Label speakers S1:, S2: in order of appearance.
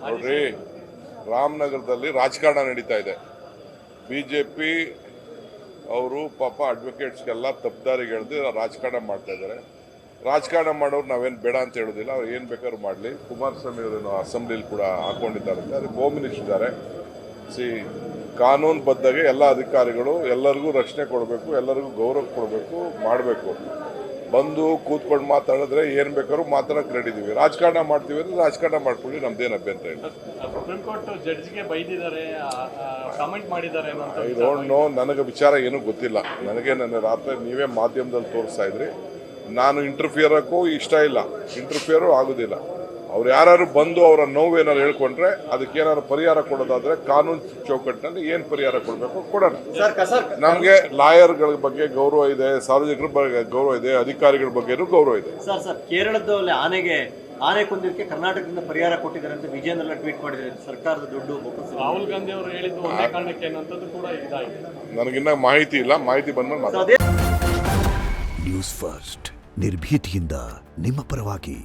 S1: ನೋಡ್ರಿ, ರಾಮನಗರದಲ್ಲಿ ರಾಜಕಾರಣ ನಡೀತಾ ಇದೆ. ಬಿಜೆಪಿ ಅವರು ಪಾಪ ಅಡ್ವೊಕೇಟ್ಸ್ಗೆಲ್ಲ ತಪ್ಪದಾರಿಗೆ ಎಳೆದು ರಾಜಕಾರಣ ಮಾಡ್ತಾ ಇದ್ದಾರೆ. ರಾಜಕಾರಣ ಮಾಡೋರು ನಾವೇನು ಬೇಡ ಅಂತ ಹೇಳೋದಿಲ್ಲ, ಅವ್ರು ಏನು ಬೇಕಾದ್ರೂ ಮಾಡಲಿ. ಕುಮಾರಸ್ವಾಮಿ ಅವರೇನು ಅಸೆಂಬ್ಲಿಲಿ ಕೂಡ ಹಾಕೊಂಡಿದ್ದಾರೆ, ಅದಕ್ಕೆ ಹೋಮ್ ಮಿನಿಸ್ಟರ್ ಇದ್ದಾರೆ. ಕಾನೂನು ಬದ್ಧಗೆ ಎಲ್ಲ ಅಧಿಕಾರಿಗಳು ಎಲ್ಲರಿಗೂ ರಕ್ಷಣೆ ಕೊಡಬೇಕು, ಎಲ್ಲರಿಗೂ ಗೌರವ ಕೊಡಬೇಕು, ಮಾಡಬೇಕು. ಬಂದು ಕೂತ್ಕೊಂಡು ಮಾತಾಡಿದ್ರೆ ಏನು ಬೇಕಾದ್ರೂ ಮಾತಾಡಕ್ಕೆ ರೆಡಿ ಇದೀವಿ. ರಾಜಕಾರಣ ಮಾಡ್ತೀವಿ ಅಂದ್ರೆ ರಾಜಕಾರಣ ಮಾಡ್ಕೊಳ್ಳಿ, ನಮ್ದೇನು ಅಭ್ಯಂತರ ಇಲ್ಲ.
S2: ಸುಪ್ರೀಂ ಕೋರ್ಟ್ ಜಡ್ಜ್ಗೆ ಬೈದಿದ್ದಾರೆ, ಕಾಮೆಂಟ್ ಮಾಡಿದ್ದಾರೆ.
S1: ಐ ಡೋಂಟ್ ನೋ, ನನಗೆ ವಿಚಾರ ಏನೂ ಗೊತ್ತಿಲ್ಲ. ನನಗೆ ನನ್ನ ರಾತ್ರಿ ನೀವೇ ಮಾಧ್ಯಮದಲ್ಲಿ ತೋರಿಸ್ತಾ ಇದ್ರಿ. ನಾನು ಇಂಟರ್ಫಿಯರ್ ಹಾಕೋ ಇಷ್ಟ ಇಲ್ಲ, ಇಂಟರ್ಫಿಯರು ಆಗೋದಿಲ್ಲ. ಅವ್ರು ಯಾರು ಬಂದು ಅವರ ನೋವೇನಾದ್ರು ಹೇಳ್ಕೊಂಡ್ರೆ ಅದಕ್ಕೇನಾದ್ರು ಪರಿಹಾರ ಕೊಡೋದಾದ್ರೆ ಕಾನೂನು ಚೌಕಟ್ಟಿನಲ್ಲಿ ಏನು ಪರಿಹಾರ ಕೊಡಬೇಕು ಕೊಡೋಣ. ನಮಗೆ ಲಾಯರ್ಗಳ ಬಗ್ಗೆ ಗೌರವ ಇದೆ, ಸಾರ್ವಜನಿಕರ ಬಗ್ಗೆ ಗೌರವ ಇದೆ, ಅಧಿಕಾರಿಗಳ ಬಗ್ಗೆನೂ ಗೌರವ ಇದೆ.
S3: ಸರ್ ಕೇರಳದಲ್ಲಿ ಆನೆ ಕೊಂದಿದ್ದಕ್ಕೆ ಕರ್ನಾಟಕದಿಂದ ಪರಿಹಾರ ಕೊಟ್ಟಿದ್ದಾರೆ ಅಂತ ವಿಜಯೇಂದ್ರ ಟ್ವೀಟ್ ಮಾಡಿದ್ದಾರೆ. ಸರ್ಕಾರದ ದುಡ್ಡು
S2: ರಾಹುಲ್ ಗಾಂಧಿ ಅವರು ಹೇಳಿದ್ದು ಒಂದೇ ಕಾರಣಕ್ಕೆ ಅನ್ನೋದು ಕೂಡ ಇದಾಗಿದೆ.
S1: ನನಗಿನ್ನ ಮಾಹಿತಿ ಇಲ್ಲ, ಮಾಹಿತಿ ಬಂದ್ಮೇಲೆ ಮಾತಾಡ್ತೀನಿ.
S4: ನ್ಯೂಸ್ ಫಸ್ಟ್ ನಿರ್ಭೀತಿಯಿಂದ ನಿಮ್ಮ ಪರವಾಗಿ.